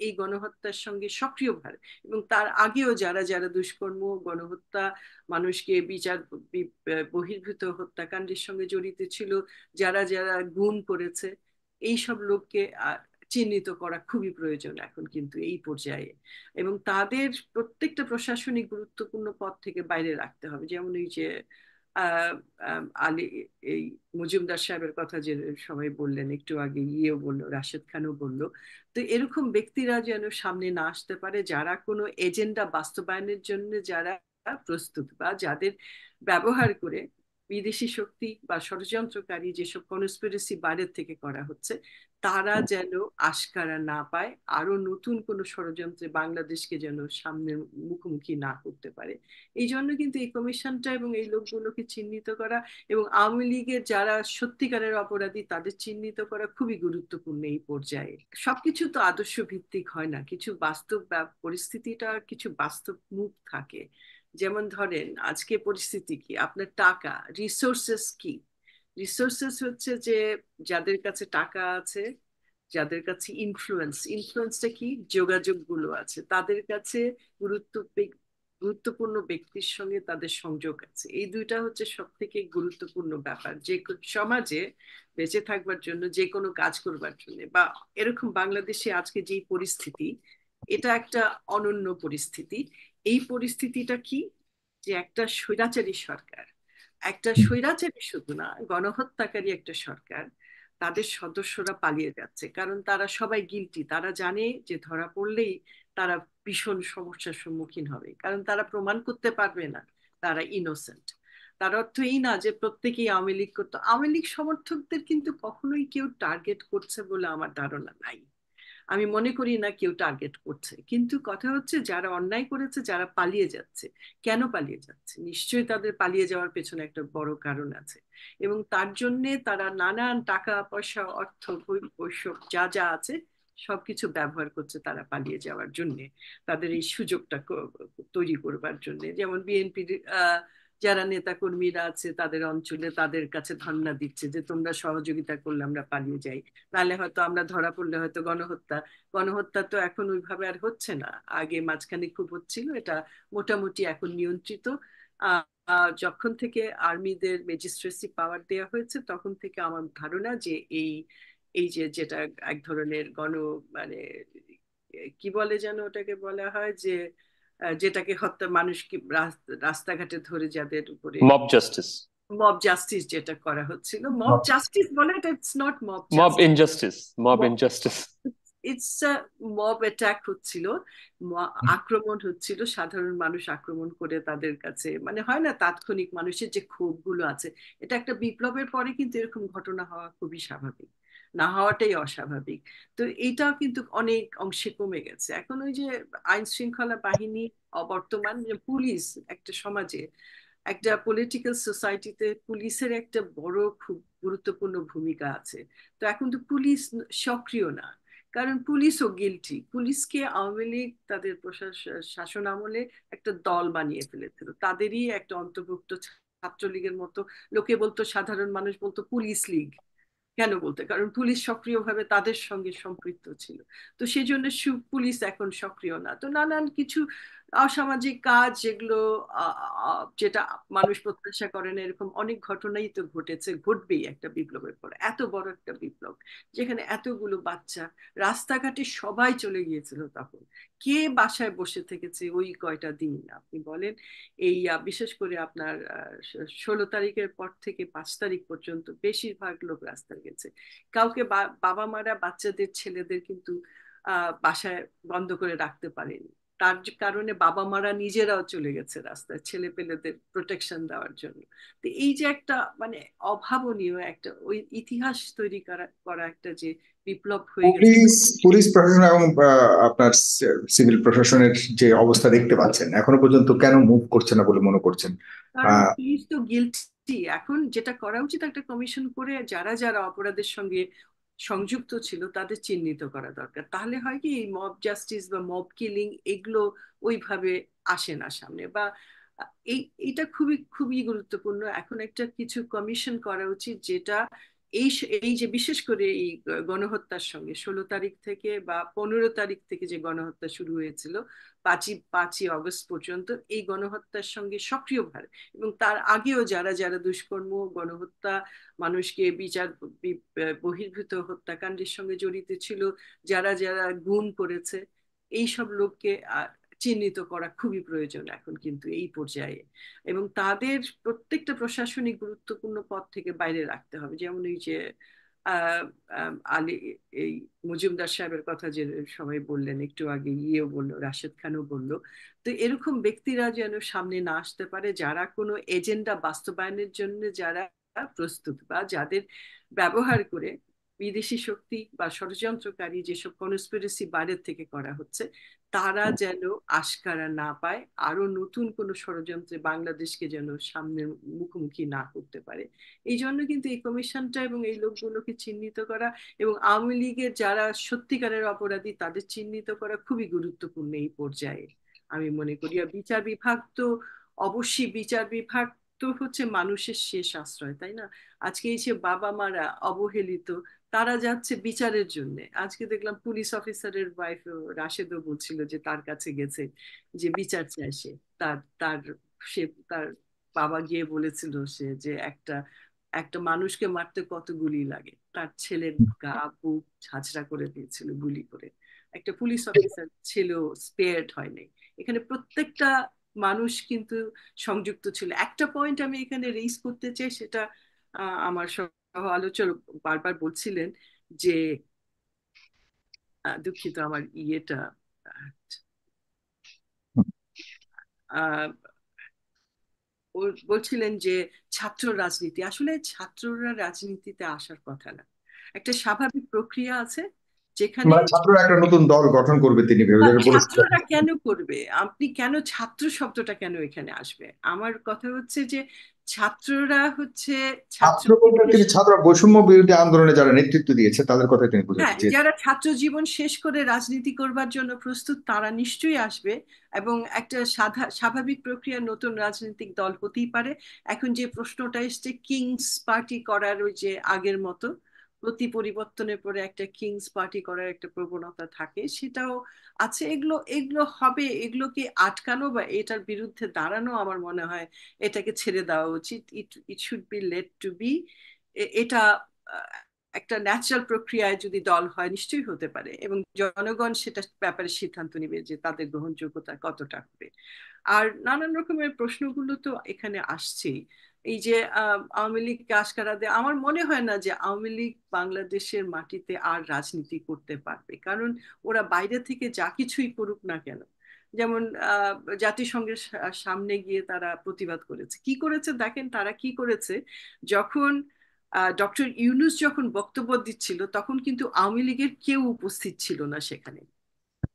এই গণহত্যার সঙ্গে সক্রিয়ভাবে, এবং তার আগেও যারা যারা দুষ্কর্ম, গণহত্যা, মানুষকে বিচার বহির্ভূত হত্যাকাণ্ডের সঙ্গে জড়িত ছিল, যারা যারা গুম করেছে, এই সব লোককে চিহ্নিত করা খুবই প্রয়োজন এখন কিন্তু এই পর্যায়ে। এবং তাদের প্রত্যেকটা প্রশাসনিক গুরুত্বপূর্ণ পদ থেকে বাইরে রাখতে হবে। যেমন এই যে আলী, এই মজুমদার সাহেবের কথা যে সবাই বললেন একটু আগে, ইয়েও বললো, রাশেদ খানও বললো। তো এরকম ব্যক্তিরা যেন সামনে না আসতে পারে, যারা কোনো এজেন্ডা বাস্তবায়নের জন্য যারা প্রস্তুত, বা যাদের ব্যবহার করে বিদেশি শক্তি বা ষড়যন্ত্রকারী যেসব কনস্পিরেসি বাইরের থেকে করা হচ্ছে, তারা যেন আশকারা না পায়, আরো নতুন কোনো ষড়যন্ত্রে বাংলাদেশকে যেন সামনে মুখোমুখি না করতে পারে। এই জন্য কিন্তু এই কমিশনটা এবং এই লোকগুলোকে চিহ্নিত করা, এবং আওয়ামী লীগের যারা সত্যিকারের অপরাধী তাদের চিহ্নিত করা খুবই গুরুত্বপূর্ণ এই পর্যায়ে। সবকিছু তো আদর্শ ভিত্তিক হয় না, কিছু বাস্তব পরিস্থিতিটা কিছু বাস্তব মুখ থাকে। যেমন ধরেন আজকে পরিস্থিতি কি, আপনার টাকা, রিসোর্সেস কি? রিসোর্সেস হচ্ছে যে যাদের কাছে টাকা আছে, যাদের কাছে ইনফ্লুয়েন্সটা কি, যোগাযোগগুলো আছে, তাদের কাছে গুরুত্ব গুরুত্বপূর্ণ ব্যক্তির সঙ্গে তাদের সংযোগ আছে। এই দুইটা হচ্ছে সব থেকে গুরুত্বপূর্ণ ব্যাপার যে সমাজে বেঁচে থাকবার জন্য, যে কোনো কাজ করবার জন্য। বা এরকম বাংলাদেশে আজকে যে পরিস্থিতি, এটা একটা অনন্য পরিস্থিতি। এই পরিস্থিতিটা কি, যে একটা স্বৈরাচারী সরকার, একটা স্বৈরাচারী শুধু না, গণহত্যাকারী একটা সরকার, তাদের সদস্যরা পালিয়ে যাচ্ছে, কারণ তারা সবাই গিলটি। তারা জানে যে ধরা পড়লেই তারা ভীষণ সমস্যার সম্মুখীন হবে, কারণ তারা প্রমাণ করতে পারবে না তারা ইনোসেন্ট। তার অর্থ এই না যে প্রত্যেকেই আওয়ামী লীগ করতো। আওয়ামী লীগ সমর্থকদের কিন্তু কখনোই কেউ টার্গেট করছে বলে আমার ধারণা নাই। আমি মনে করি না কেউ টার্গেট করছে, কিন্তু কথা হচ্ছে যারা অন্যায় করেছে, যারা পালিয়ে যাচ্ছে, কেন পালিয়ে যাচ্ছে? নিশ্চয়ই তাদের পালিয়ে যাওয়ার পেছনে একটা বড় কারণ আছে, এবং তার জন্যে তারা নানান টাকা পয়সা, অর্থ, বৈষয়িক যা যা আছে সবকিছু ব্যবহার করছে তারা পালিয়ে যাওয়ার জন্য, তাদের এই সুযোগটা তৈরি করবার জন্য। যেমন বিএনপির যারা নেতা কর্মীরা আছে তাদের অঞ্চলে তাদের কাছে ধর্ণা দিচ্ছে যে তোমরা সহযোগিতা করলে আমরা পালিয়ে যাই, নাহলে হয়তো আমরা ধরা পড়লে হয়তো গণহত্যা। গণহত্যা তো এখন ওইভাবে আর হচ্ছে না, আগে মাঝখানে খুব হচ্ছিল, এটা মোটামুটি এখন নিয়ন্ত্রিত। যখন থেকে আর্মিদের ম্যাজিস্ট্রেসি পাওয়ার দেওয়া হয়েছে তখন থেকে আমার ধারণা যে এই এই যে যেটা এক ধরনের মানে কি বলে যেন ওটাকে বলা হয়, যে যেটাকে হত্যা, মানুষকে রাস্তাঘাটে ধরে যাদের উপরে মব জাস্টিস। মব জাস্টিস যেটা করা হচ্ছিল, মব জাস্টিস বলে, এটা it's not mob mob justice, injustice. Mob injustice. It's mob attack হচ্ছিল, আক্রমণ হচ্ছিল, সাধারণ মানুষ আক্রমণ করে তাদের কাছে, মানে হয় না তাৎক্ষণিক মানুষের যে ক্ষোভ গুলো আছে। এটা একটা বিপ্লবের পরে কিন্তু এরকম ঘটনা হওয়া খুবই স্বাভাবিক, না হওয়াটাই অস্বাভাবিক। তো এইটাও কিন্তু অনেক অংশে কমে গেছে এখন। ওই যে আইন শৃঙ্খলা বাহিনী, অবর্তমান যে পুলিশ, একটা সমাজে, একটা পলিটিক্যাল সোসাইটিতে পুলিশের একটা বড় খুব গুরুত্বপূর্ণ ভূমিকা আছে। তো এখন তো পুলিশ সক্রিয় না, কারণ পুলিশও গিলটি। পুলিশকে আওয়ামী লীগ তাদের শাসন আমলে একটা দল বানিয়ে ফেলেছিল, তাদেরই একটা অন্তর্ভুক্ত, ছাত্রলীগের মতো। লোকে বলতো, সাধারণ মানুষ বলতো পুলিশ লীগ। কেন বলতে, কারণ পুলিশ সক্রিয়ভাবে তাদের সঙ্গে সম্পৃক্ত ছিল। তো সেই জন্য পুলিশ এখন সক্রিয় না। তো নানান কিছু অসামাজিক কাজ যেগুলো যেটা মানুষ প্রত্যাশা করে না, এরকম অনেক ঘটনাই তো ঘটেছে, ঘটবেই একটা বিপ্লবের পর। এত বড় একটা বিপ্লব যেখানে এতগুলো বাচ্চা, রাস্তাঘাটে সবাই চলে গিয়েছিল তখন, কে বাসায় বসে থেকেছে ওই কয়টা দিন আপনি বলেন? এই বিশেষ করে আপনার 16 তারিখের পর থেকে 5 তারিখ পর্যন্ত বেশিরভাগ লোক রাস্তায় গেছে। কাউকে বাবা মারা বাচ্চাদের, ছেলেদের কিন্তু বাসায় বন্ধ করে রাখতে পারেনি, তার কারণে বাবা মারা নিজেরাও চলে গেছে রাস্তায় ছেলে পেলেদের প্রোটেকশন দেওয়ার জন্য। তো এই যে একটা মানে অভাবনীয় একটা ওই ইতিহাস তৈরি করা করা একটা যে বিপ্লব হয়ে গেছে। পুলিশ পুলিশ প্রশাসন এবং আপনার সিভিল প্রশাসনের যে অবস্থা দেখতে পাচ্ছেন, এখনো পর্যন্ত কেন মুভ করছে না বলে মনে করছেন? কারণ আহ পুলিশ তো গিলটি। এখন যেটা করা উচিত, একটা কমিশন করে যারা যারা অপরাধের সঙ্গে সংযুক্ত ছিল তাদের চিহ্নিত করা দরকার। তাহলে হয় কি, এই মব জাস্টিস বা মব কিলিং এগুলো ওইভাবে আসে না সামনে। বা এই এটা খুবই খুবই গুরুত্বপূর্ণ। এখন একটা কিছু কমিশন করা উচিত যেটা এই যে বিশেষ করে এই গণহত্যার সঙ্গে 16 তারিখ থেকে বা 15 তারিখ থেকে যে গণহত্যা শুরু হয়েছিল, 5ই আগস্ট পর্যন্ত, এই গণহত্যার সঙ্গে সক্রিয়ভাবে এবং তার আগেও যারা যারা দুষ্কর্ম, গণহত্যা, মানুষকে বিচার বহির্ভূত হত্যাকাণ্ডের সঙ্গে জড়িত ছিল, যারা যারা গুম করেছে, এই সব লোককে চিহ্নিত করা খুবই প্রয়োজন এখন কিন্তু এই পর্যায়ে। এবং তাদের প্রত্যেকটা প্রশাসনিক গুরুত্বপূর্ণ পদ থেকে বাইরে রাখতে হবে। যেমন এই যে আলী, এই মজুমদার সাহেবের কথা যে সবাই বললেন একটু আগে, ইয়েও বললো, রাশেদ খানও বললো। তো এরকম ব্যক্তিরা যেন সামনে না আসতে পারে, যারা কোনো এজেন্ডা বাস্তবায়নের জন্য যারা প্রস্তুত, বা যাদের ব্যবহার করে বিদেশি শক্তি বা ষড়যন্ত্রকারী যেসব কনস্পিরেসি বাইরের থেকে করা হচ্ছে, তারা যেন আশকারা না পায়, আরো নতুন কোনো ষড়যন্ত্রে বাংলাদেশকে যেন সামনে মুখোমুখি না করতে পারে। এই জন্য কিন্তু এই কমিশনটা এবং এই লোকগুলোকে চিহ্নিত করা এবং আওয়ামী লীগের যারা সত্যিকারের অপরাধী তাদের চিহ্নিত করা খুবই গুরুত্বপূর্ণ এই পর্যায়ে আমি মনে করি। আর বিচার বিভাগ তো অবশ্যই, বিচার বিভাগ তো হচ্ছে মানুষের শেষ আশ্রয়, তাই না? আজকে এই যে বাবা মারা অবহেলিত, তারা যাচ্ছে বিচারের জন্য। আজকে দেখলাম পুলিশ অফিসারের ওয়াইফ রাশেদও বলছিল যে তার কাছে গেছে, যে বিচার চায় সে। তার তার সে তার বাবা গিয়ে বলেছিল সে যে একটা একটা মানুষকে মারতে কত গুলি লাগে, তার ছেলের গা বুক ঝাঁঝরা করে দিয়েছিল গুলি করে। একটা পুলিশ অফিসার ছিল, স্পেয়ার্ড হয়নি। এখানে প্রত্যেকটা মানুষ কিন্তু সংযুক্ত ছিল। একটা পয়েন্ট আমি এখানে রেইজ করতে চাই, সেটা আমার সহ আলোচক বারবার বলছিলেন যে দুঃখিত আমার ইয়েটা আহ, বলছিলেন যে ছাত্র রাজনীতি, আসলে ছাত্ররা রাজনীতিতে আসার কথা না। একটা স্বাভাবিক প্রক্রিয়া আছে যেখানে, মানে ছাত্ররা একটা নতুন দল গঠন করবে তিনি ভেবে বলেছিলেন। ছাত্ররা কেন করবে? আপনি কেন ছাত্র শব্দটা কেন এখানে আসবে? আমার কথা হচ্ছে যে ছাত্ররা হচ্ছে ছাত্র, ছাত্র বলতে তিনি ছাত্র বৈষম্য বিরোধী আন্দোলনে যারা নেতৃত্ব দিয়েছে তাদের কথা তিনি বোঝাতে হ্যাঁ, চেয়েছেন। যারা ছাত্র জীবন শেষ করে রাজনীতি করবার জন্য প্রস্তুত তারা নিশ্চয়ই আসবে। এবং একটা স্বাভাবিক প্রক্রিয়া, নতুন রাজনৈতিক দল হতেই পারে। এখন যে প্রশ্নটা এসছে কিংস পার্টি করার, ওই যে আগের মতো প্রতি পরিবর্তনের পরে একটা কিংস পার্টি করার একটা প্রবণতা থাকে, সেটাও আছে। এগুলো এগুলো হবে, এগুলোকে আটকানো বা এটার বিরুদ্ধে দাঁড়ানো, আমার মনে হয় এটাকে ছেড়ে দেওয়া উচিত। It it should be let to be. এটা একটা ন্যাচারাল প্রক্রিয়ায় যদি দল হয় নিশ্চয়ই হতে পারে, এবং জনগণ সেটা ব্যাপারে সিদ্ধান্ত নেবে যে তাদের গ্রহণযোগ্যতা কতটা হবে। আর নানান রকমের প্রশ্নগুলো তো এখানে আসছেই। এই যে আওয়ামী লীগকে আশকারা দেয়, আমার মনে হয় না যে আওয়ামী লীগ বাংলাদেশের মাটিতে আর রাজনীতি করতে পারবে, কারণ ওরা বাইরে থেকে যা কিছুই করুক না কেন, যেমন জাতিসংঘের সামনে গিয়ে তারা প্রতিবাদ করেছে। কি করেছে দেখেন, তারা কি করেছে, যখন ডক্টর ইউনূস যখন বক্তব্য দিচ্ছিল তখন কিন্তু আওয়ামী লীগের কেউ উপস্থিত ছিল না সেখানে।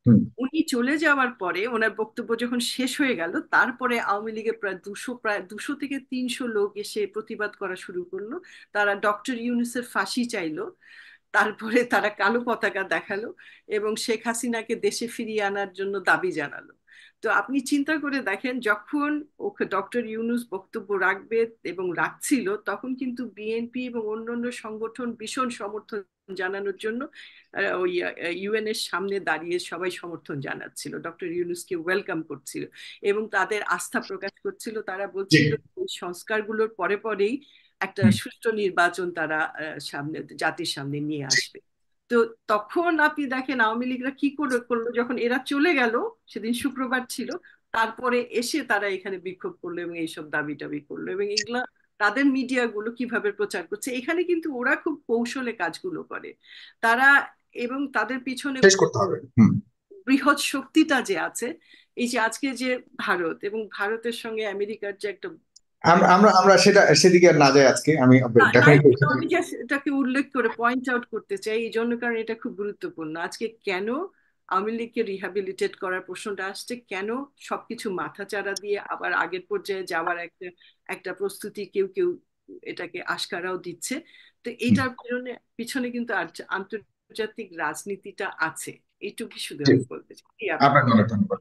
হুম। উনি চলে যাওয়ার পরে, ওনার বক্তব্য যখন শেষ হয়ে গেল, তারপরে আওয়ামী লীগের প্রায় 200 থেকে 300 লোক এসে প্রতিবাদ করা শুরু করলো। তারা ডক্টর ইউনূসের ফাঁসি চাইলো, তারপরে তারা কালো পতাকা দেখালো এবং শেখ হাসিনাকে দেশে ফিরিয়ে আনার জন্য দাবি জানালো। তো আপনি চিন্তা করে দেখেন, যখন ওকে ডক্টর ইউনূস বক্তব্য রাখবে এবং রাখছিল, তখন কিন্তু বিএনপি এবং অন্যান্য সংগঠন ভীষণ সমর্থন জানানোর জন্য ওই ইউএন এর সামনে দাঁড়িয়ে সবাই সমর্থন জানাচ্ছিল, ডক্টর ইউনূসকে ওয়েলকাম করছিল এবং তাদের আস্থা প্রকাশ করছিল। তারা জি। বলছিল এই সংস্কারগুলোর পরে পরেই একটা হুম। সুষ্ঠু নির্বাচন তারা সামনে, জাতির সামনে নিয়ে আসবে। তো তখন আপনি দেখেন আওয়ামী লীগরা কি করে করলো, যখন এরা চলে গেল, সেদিন শুক্রবার ছিল, তারপরে এসে তারা এখানে বিক্ষোভ করলো এবং এইসব দাবি টাবি করলো, এবং এগুলা তাদের মিডিয়া গুলো কিভাবে প্রচার করছে। এখানে কিন্তু ওরা খুব কৌশলে কাজগুলো করে তারা, এবং তাদের পিছনে শেষ করতে হবে। হুম। বৃহৎ শক্তিটা যে আছে, এই যে আজকে যে ভারত, এবং ভারতের সঙ্গে আমেরিকার যে একটা, আমরা আমরা আমরা সেদিকে আর না যাই আজকে, আমি ডেফিনেটলি। কিন্তু আমি just এটাকে উল্লেখ করে পয়েন্ট আউট করতে চাই এই জন্য, কারণ এটা খুব গুরুত্বপূর্ণ। আজকে কেন আওয়ামী লীগকে রিহ্যাবিলিটেট করার প্রশ্নটা আসছে, কেন সবকিছু মাথাচাড়া দিয়ে আবার আগের পর্যায়ে যাওয়ার একটা একটা প্রস্তুতি কেউ কেউ এটাকে আশকারাও দিচ্ছে। তো এটার পিছনে পিছনে কিন্তু আন্তর্জাতিক রাজনীতিটা আছে। এইটুকু শুধু জি, আমি বলতে চাই। আপনাকে অনেক ধন্যবাদ।